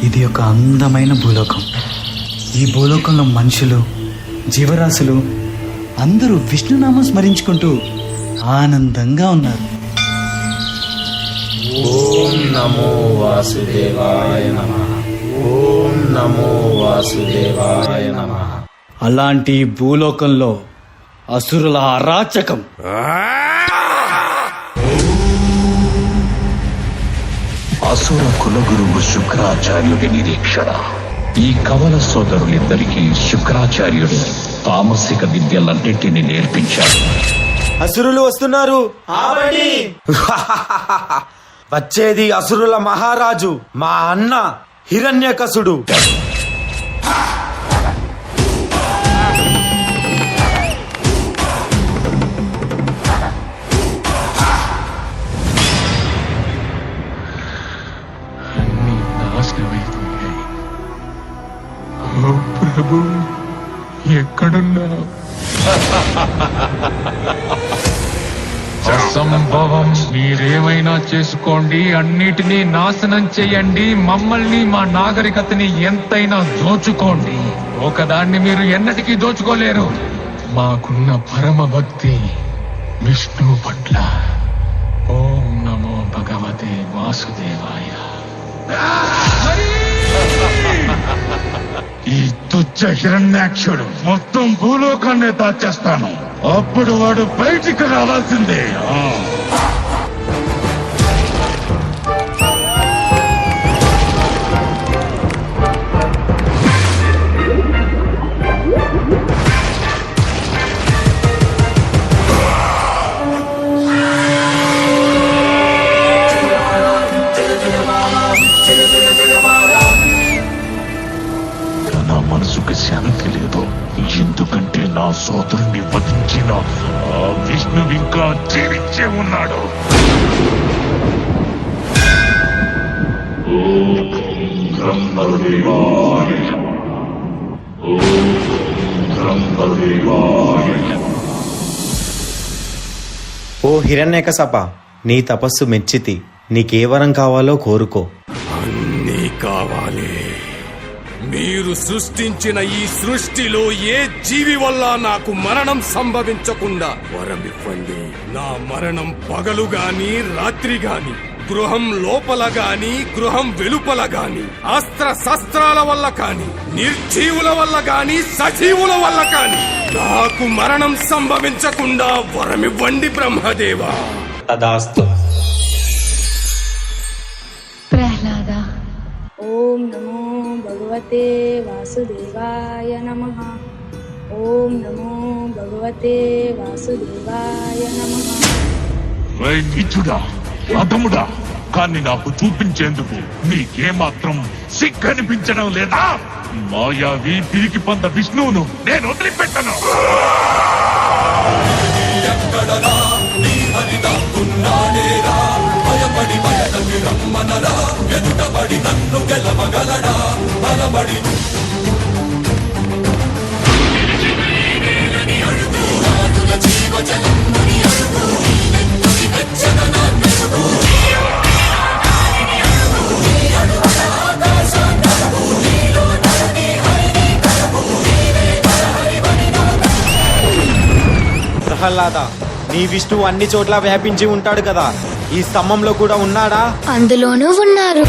ఇది ఒక అందమైన భూలోకం. ఈ భూలోకంలో మనుషులు, జీవరాశులు అందరూ విష్ణునామం స్మరించుకుంటూ ఆనందంగా ఉన్నారు. ఓం నమో వాసుదేవాయ నమః. ఓం నమో వాసుదేవాయ నమః. అలాంటి భూలోకంలో అసురుల అరాచకం. అసుర కులగురువు శుక్రాచార్యుడి నిరీక్షణ. ఈ కవల సోదరులిద్దరికీ శుక్రాచార్యుడు తామసిక విద్యలన్నింటినీ నేర్పించాడు. అసురులు వస్తున్నారు. వచ్చేది అసురుల మహారాజు, మా అన్న హిరణ్యకశుడు. ఓ ప్రభు, ఎక్కడున్నావు? అసంభవం. మీరేమైనా చేసుకోండి, అన్నిటినీ నాశనం చెయ్యండి, మమ్మల్ని మా నాగరికతని ఎంతైనా దోచుకోండి. ఒకదాన్ని మీరు ఎన్నటికీ దోచుకోలేరు. మాకున్న పరమ భక్తి విష్ణువు పట్ల. ఓం నమో భగవతే వాసుదేవాయ. ఈ తుచ్చ హిరణ్యాక్షుడు మొత్తం భూలోకాన్ని దాచేస్తాను. అప్పుడు వాడు బయటికి రావాల్సిందే. నా మనసుకు శాంతి లేదు, ఎందుకంటే నా సోదరుని వధించిన ఆ విష్ణు ఇంకా జీవించే ఉన్నాడు. ఓం బ్రహ్మదేవాయ. ఓం బ్రహ్మదేవాయ. ఓ హిరణ్యకశప, నీ తపస్సు మెచ్చితి. నీకే వరం కావాలో కోరుకో. అన్నీ కావాలి. మీరు సృష్టించిన ఈ సృష్టిలో ఏ జీవి వల్ల నాకు మరణం సంభవించకుండా వరమివ్వండి. నా మరణం పగలు గాని రాత్రి గాని, గృహం లోపల గాని గృహం వెలుపల గాని, అస్త్ర శస్త్రాల వల్ల కాని, నిర్జీవుల వల్ల గాని సజీవుల వల్ల కాని నాకు మరణం సంభవించకుండా వరమివ్వండి బ్రహ్మదేవా. తదాస్తు. ప్రహ్లాద. ఓం నమో భగవతే వాసుదేవాయ నమః. ఓం నమో భగవతే వాసుదేవాయ నమః. నీచుడా, అధముడా, కానీ నాకు చూపించేందుకు నీకేమాత్రం సిగ్గనిపించడం లేదా? మాయావి పిరికి పొంద విష్ణువును నేను వదిలిపెట్టను. ప్రహ్లాద, నీ విష్ణువు అన్ని చోట్ల వ్యాపించి ఉంటాడు కదా, ఈ స్తంభంలో కూడా ఉన్నాడా? అందులోనూ ఉన్నారు.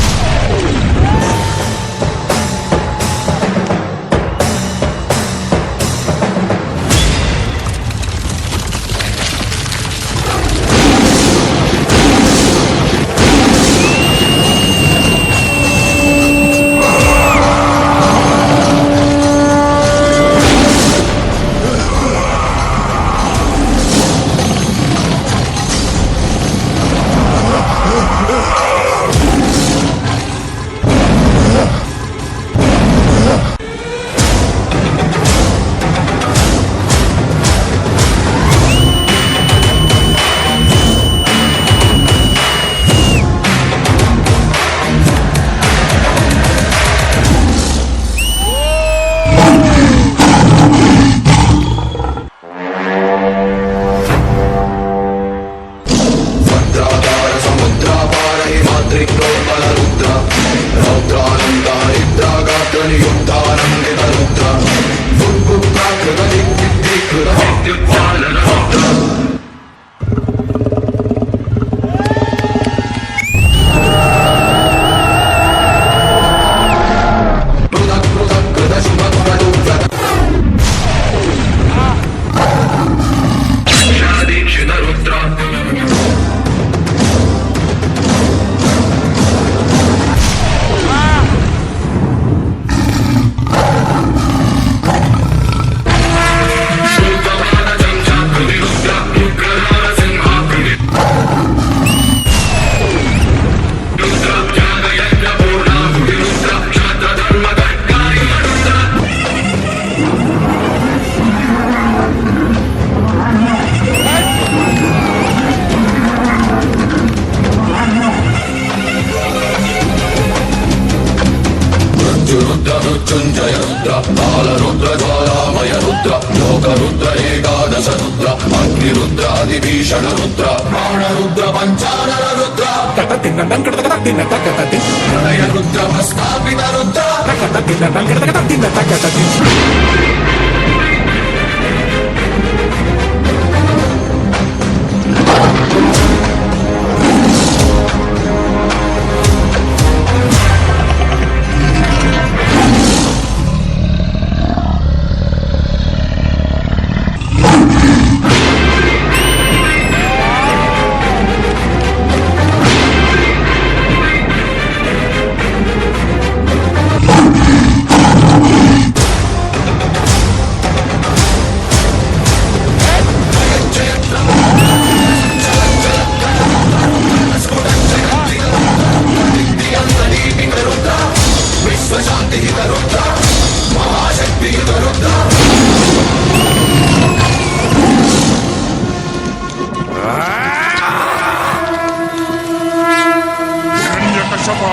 హిరణ్యకశప,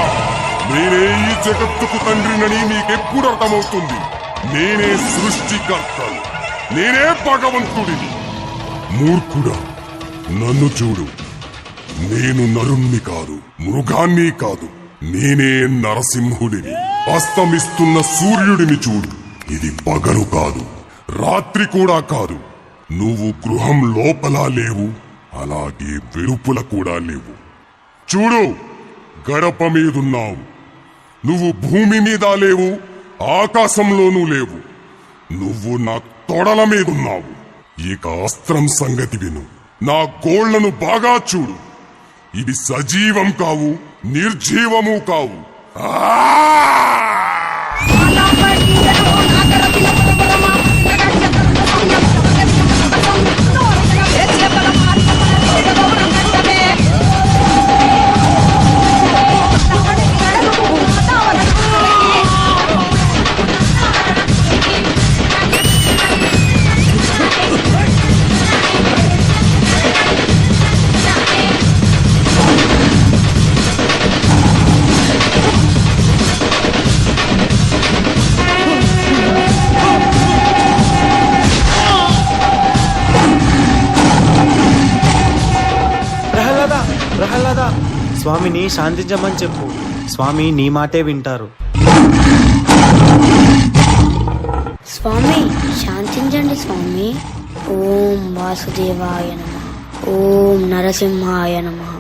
నేనే ఈ జగత్తుకు తండ్రినని నీకెప్పుడు అర్థమవుతుంది? నేనే సృష్టికర్తను, నేనే భగవంతుడిని. మూర్ఖుడా, నన్ను చూడు. నేను నరుణ్ణి కాదు, మృగాన్ని కాదు, నేనే నరసింహుడిని. అస్తమిస్తున్న సూర్యుడిని చూడు. ఇది పగలు కాదు, రాత్రి కూడా కాదు. నువ్వు గృహం లోపల లేవు, అలాగే వెలుపుల కూడా లేవు. చూడు, గడప మీదున్నావు. నువ్వు భూమి మీద లేవు, ఆకాశంలోనూ లేవు. నువ్వు నా తొడల మీదున్నావు. ఇక అస్త్రం సంగతి విను. నా గోళ్లను బాగా చూడు. ఇవి సజీవం కావు, నిర్జీవము కావు. ప్రహ్లాద, స్వామిని శాంతించమని చెప్పు. స్వామి నీ మాటే వింటారు. స్వామి శాంతించండి స్వామి. ఓం వాసుదేవాయ నమః. ఓం నరసింహాయ నమః.